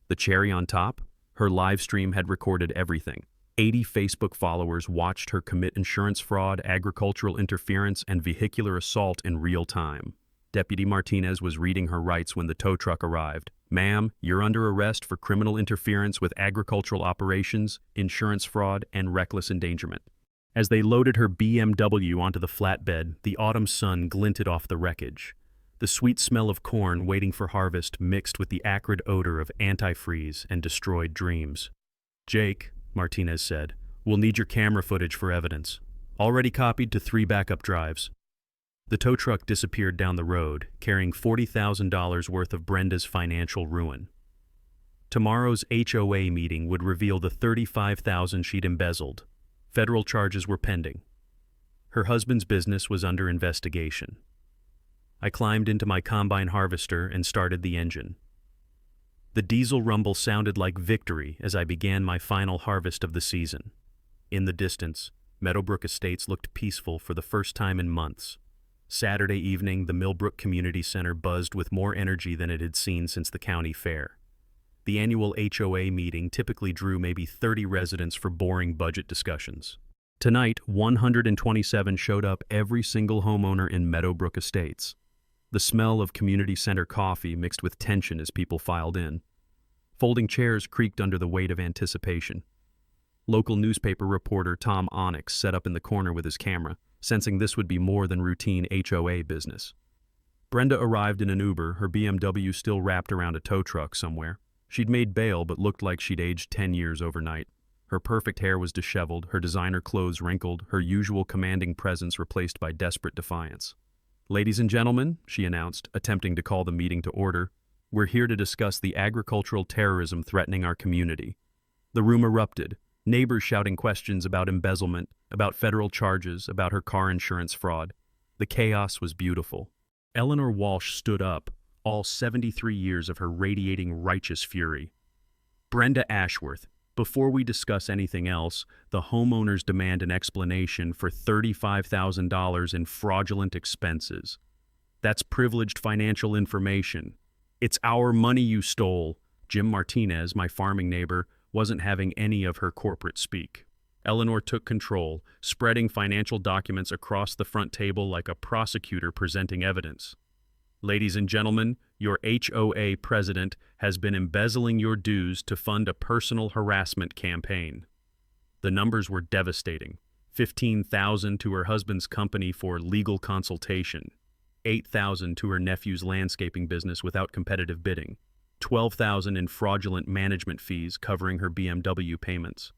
The cherry on top? Her live stream had recorded everything. 80 Facebook followers watched her commit insurance fraud, agricultural interference, and vehicular assault in real time. Deputy Martinez was reading her rights when the tow truck arrived. "Ma'am, you're under arrest for criminal interference with agricultural operations, insurance fraud, and reckless endangerment." As they loaded her BMW onto the flatbed, the autumn sun glinted off the wreckage. The sweet smell of corn waiting for harvest mixed with the acrid odor of antifreeze and destroyed dreams. "Jake," Martinez said, "we'll need your camera footage for evidence. Already copied to 3 backup drives." The tow truck disappeared down the road, carrying $40,000 worth of Brenda's financial ruin. Tomorrow's HOA meeting would reveal the $35,000 she'd embezzled. Federal charges were pending. Her husband's business was under investigation. I climbed into my combine harvester and started the engine. The diesel rumble sounded like victory as I began my final harvest of the season. In the distance, Meadowbrook Estates looked peaceful for the first time in months. Saturday evening, the Millbrook Community Center buzzed with more energy than it had seen since the county fair. The annual HOA meeting typically drew maybe 30 residents for boring budget discussions. Tonight, 127 showed up, every single homeowner in Meadowbrook Estates. The smell of community center coffee mixed with tension as people filed in. Folding chairs creaked under the weight of anticipation. Local newspaper reporter Tom Onyx set up in the corner with his camera, sensing this would be more than routine HOA business. Brenda arrived in an Uber, her BMW still wrapped around a tow truck somewhere. She'd made bail but looked like she'd aged 10 years overnight. Her perfect hair was disheveled, her designer clothes wrinkled, her usual commanding presence replaced by desperate defiance. "Ladies and gentlemen," she announced, attempting to call the meeting to order, "we're here to discuss the agricultural terrorism threatening our community." The room erupted, neighbors shouting questions about embezzlement, about federal charges, about her car insurance fraud. The chaos was beautiful. Eleanor Walsh stood up, all 73 years of her radiating righteous fury. "Brenda Ashworth, before we discuss anything else, the homeowners demand an explanation for $35,000 in fraudulent expenses. That's privileged financial information. It's our money you stole." Jim Martinez, my farming neighbor, wasn't having any of her corporate speak. Eleanor took control, spreading financial documents across the front table like a prosecutor presenting evidence. "Ladies and gentlemen, your HOA president has been embezzling your dues to fund a personal harassment campaign." The numbers were devastating. $15,000 to her husband's company for legal consultation, $8,000 to her nephew's landscaping business without competitive bidding, $12,000 in fraudulent management fees covering her BMW payments.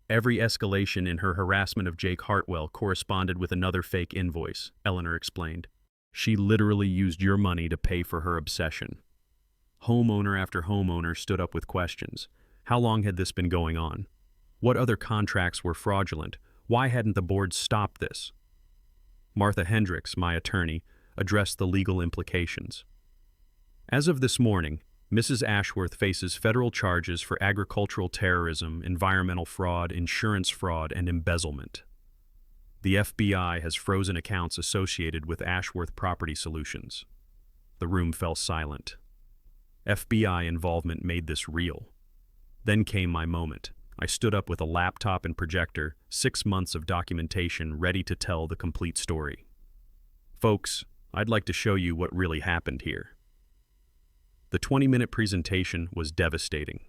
Every escalation in her harassment of Jake Hartwell corresponded with another fake invoice, Eleanor explained. "She literally used your money to pay for her obsession." Homeowner after homeowner stood up with questions. How long had this been going on? What other contracts were fraudulent? Why hadn't the board stopped this? Martha Hendricks, my attorney, addressed the legal implications. "As of this morning, Mrs. Ashworth faces federal charges for agricultural terrorism, environmental fraud, insurance fraud, and embezzlement. The FBI has frozen accounts associated with Ashworth Property Solutions." The room fell silent. FBI involvement made this real. Then came my moment. I stood up with a laptop and projector, 6 months of documentation ready to tell the complete story. "Folks, I'd like to show you what really happened here." The 20-minute presentation was devastating.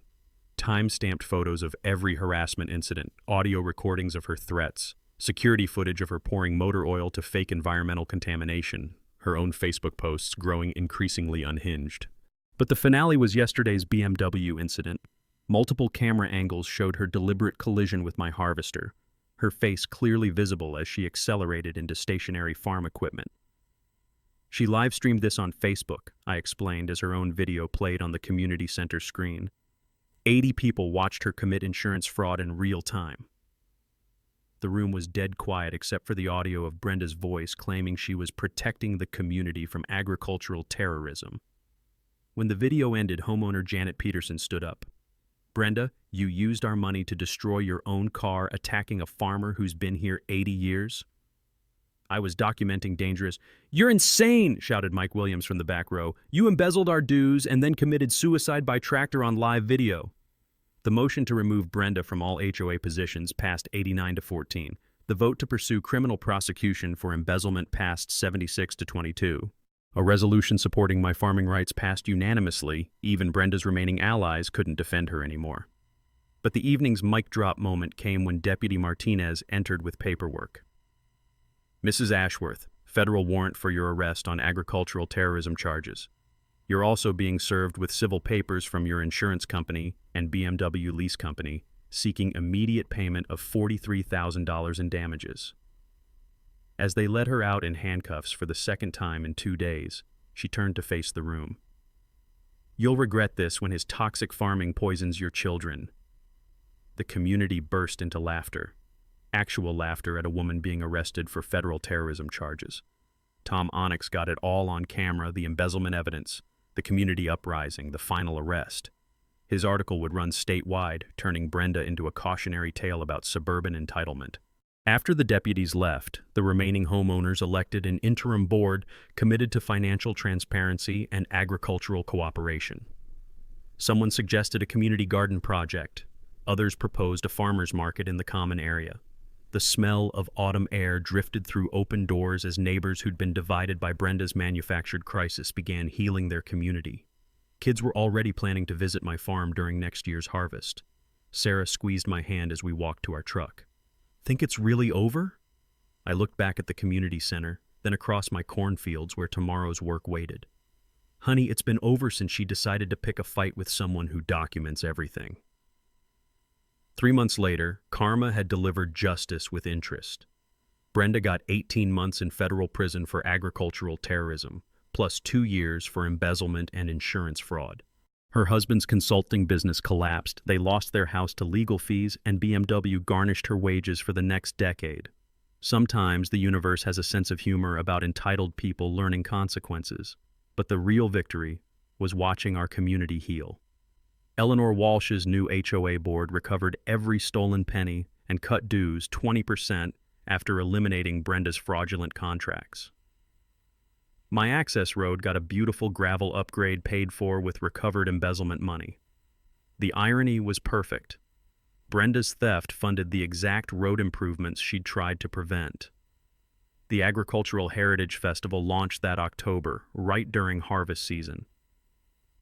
time-stamped photos of every harassment incident, audio recordings of her threats, security footage of her pouring motor oil to fake environmental contamination, her own Facebook posts growing increasingly unhinged. But the finale was yesterday's BMW incident. Multiple camera angles showed her deliberate collision with my harvester, her face clearly visible as she accelerated into stationary farm equipment. She live-streamed this on Facebook, I explained as her own video played on the community center screen. 80 people watched her commit insurance fraud in real time. The room was dead quiet except for the audio of Brenda's voice claiming she was protecting the community from agricultural terrorism. When the video ended, homeowner Janet Peterson stood up. "Brenda, you used our money to destroy your own car, attacking a farmer who's been here 80 years. I was documenting dangerous." "You're insane," shouted Mike Williams from the back row. "You embezzled our dues and then committed suicide by tractor on live video." The motion to remove Brenda from all HOA positions passed 89-14. The vote to pursue criminal prosecution for embezzlement passed 76-22. A resolution supporting my farming rights passed unanimously. Even Brenda's remaining allies couldn't defend her anymore. But the evening's mic drop moment came when Deputy Martinez entered with paperwork. "Mrs. Ashworth, federal warrant for your arrest on agricultural terrorism charges. You're also being served with civil papers from your insurance company and BMW lease company, seeking immediate payment of $43,000 in damages." As they led her out in handcuffs for the second time in 2 days, she turned to face the room. "You'll regret this when his toxic farming poisons your children." The community burst into laughter. Actual laughter at a woman being arrested for federal terrorism charges. Tom Onyx got it all on camera, the embezzlement evidence, the community uprising, the final arrest. His article would run statewide, turning Brenda into a cautionary tale about suburban entitlement. After the deputies left, the remaining homeowners elected an interim board committed to financial transparency and agricultural cooperation. Someone suggested a community garden project. Others proposed a farmer's market in the common area. The smell of autumn air drifted through open doors as neighbors who'd been divided by Brenda's manufactured crisis began healing their community. Kids were already planning to visit my farm during next year's harvest. Sarah squeezed my hand as we walked to our truck. "Think it's really over?" I looked back at the community center, then across my cornfields where tomorrow's work waited. "Honey, it's been over since she decided to pick a fight with someone who documents everything." 3 months later, Karma had delivered justice with interest. Brenda got 18 months in federal prison for agricultural terrorism, plus 2 years for embezzlement and insurance fraud. Her husband's consulting business collapsed, they lost their house to legal fees, and BMW garnished her wages for the next decade. Sometimes the universe has a sense of humor about entitled people learning consequences, but the real victory was watching our community heal. Eleanor Walsh's new HOA board recovered every stolen penny and cut dues 20% after eliminating Brenda's fraudulent contracts. My access road got a beautiful gravel upgrade paid for with recovered embezzlement money. The irony was perfect. Brenda's theft funded the exact road improvements she'd tried to prevent. The Agricultural Heritage Festival launched that October, right during harvest season.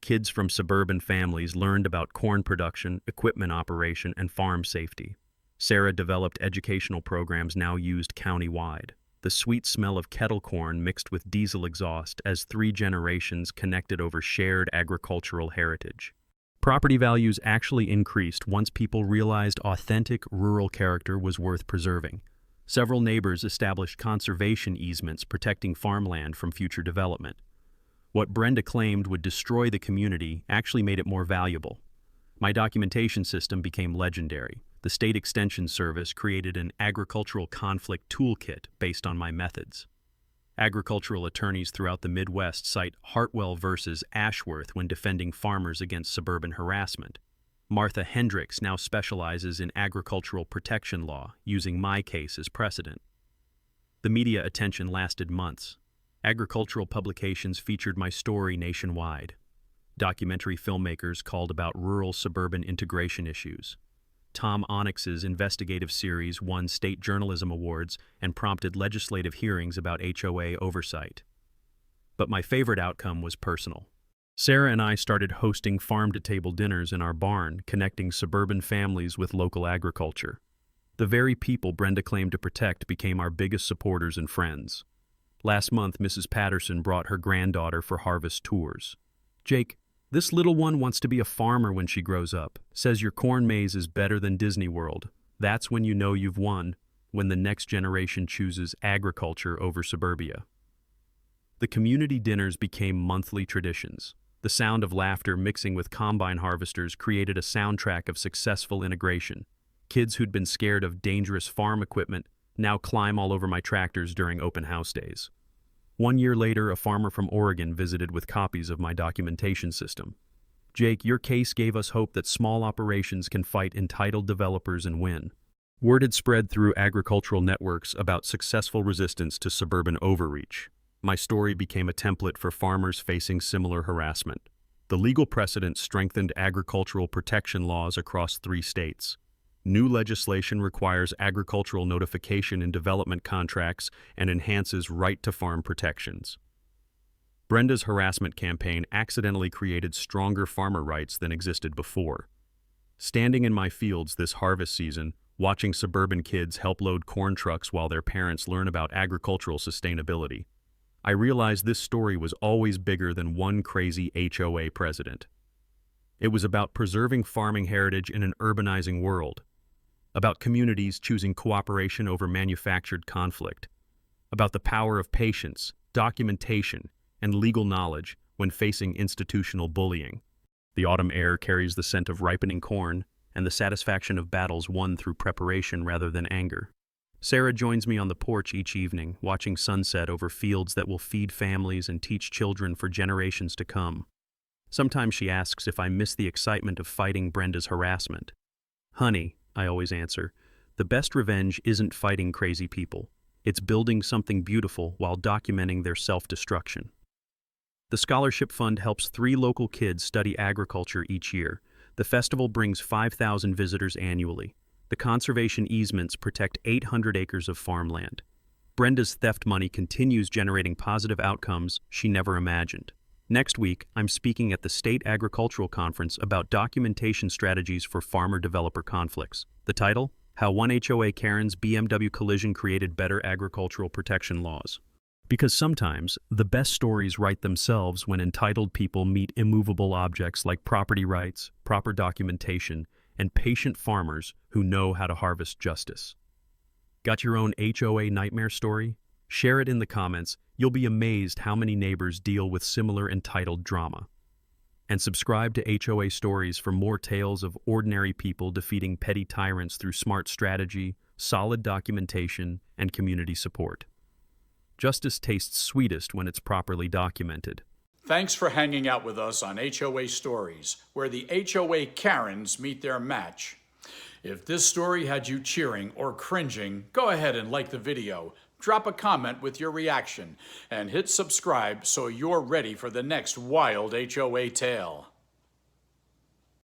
Kids from suburban families learned about corn production, equipment operation, and farm safety. Sarah developed educational programs now used county-wide. The sweet smell of kettle corn mixed with diesel exhaust as 3 generations connected over shared agricultural heritage. Property values actually increased once people realized authentic rural character was worth preserving. Several neighbors established conservation easements protecting farmland from future development. What Brenda claimed would destroy the community actually made it more valuable. My documentation system became legendary. The State Extension Service created an agricultural conflict toolkit based on my methods. Agricultural attorneys throughout the Midwest cite Hartwell versus Ashworth when defending farmers against suburban harassment. Martha Hendricks now specializes in agricultural protection law, using my case as precedent. The media attention lasted months. Agricultural publications featured my story nationwide. Documentary filmmakers called about rural-suburban integration issues. Tom Onyx's investigative series won state journalism awards and prompted legislative hearings about HOA oversight. But my favorite outcome was personal. Sarah and I started hosting farm-to-table dinners in our barn, connecting suburban families with local agriculture. The very people Brenda claimed to protect became our biggest supporters and friends. Last month, Mrs. Patterson brought her granddaughter for harvest tours. "Jake, this little one wants to be a farmer when she grows up. Says your corn maze is better than Disney World. That's when you know you've won, when the next generation chooses agriculture over suburbia." The community dinners became monthly traditions. The sound of laughter mixing with combine harvesters created a soundtrack of successful integration. Kids who'd been scared of dangerous farm equipment now climb all over my tractors during open house days. 1 year later, a farmer from Oregon visited with copies of my documentation system. "Jake, your case gave us hope that small operations can fight entitled developers and win." Word had spread through agricultural networks about successful resistance to suburban overreach. My story became a template for farmers facing similar harassment. The legal precedent strengthened agricultural protection laws across 3 states. New legislation requires agricultural notification in development contracts and enhances right-to-farm protections. Brenda's harassment campaign accidentally created stronger farmer rights than existed before. Standing in my fields this harvest season, watching suburban kids help load corn trucks while their parents learn about agricultural sustainability, I realized this story was always bigger than one crazy HOA president. It was about preserving farming heritage in an urbanizing world, about communities choosing cooperation over manufactured conflict, about the power of patience, documentation, and legal knowledge when facing institutional bullying. The autumn air carries the scent of ripening corn and the satisfaction of battles won through preparation rather than anger. Sarah joins me on the porch each evening, watching sunset over fields that will feed families and teach children for generations to come. Sometimes she asks if I miss the excitement of fighting Brenda's harassment. "Honey," I always answer, "the best revenge isn't fighting crazy people. It's building something beautiful while documenting their self-destruction." The Scholarship Fund helps 3 local kids study agriculture each year. The festival brings 5,000 visitors annually. The conservation easements protect 800 acres of farmland. Brenda's theft money continues generating positive outcomes she never imagined. Next week, I'm speaking at the State Agricultural Conference about documentation strategies for farmer-developer conflicts. The title? How One HOA Karen's BMW collision created better agricultural protection laws. Because sometimes, the best stories write themselves when entitled people meet immovable objects like property rights, proper documentation, and patient farmers who know how to harvest justice. Got your own HOA nightmare story? Share it in the comments. You'll be amazed how many neighbors deal with similar entitled drama. And subscribe to HOA Stories for more tales of ordinary people defeating petty tyrants through smart strategy, solid documentation, and community support. Justice tastes sweetest when it's properly documented. Thanks for hanging out with us on HOA Stories, where the HOA Karens meet their match. If this story had you cheering or cringing, go ahead and like the video, drop a comment with your reaction, and hit subscribe so you're ready for the next wild HOA tale.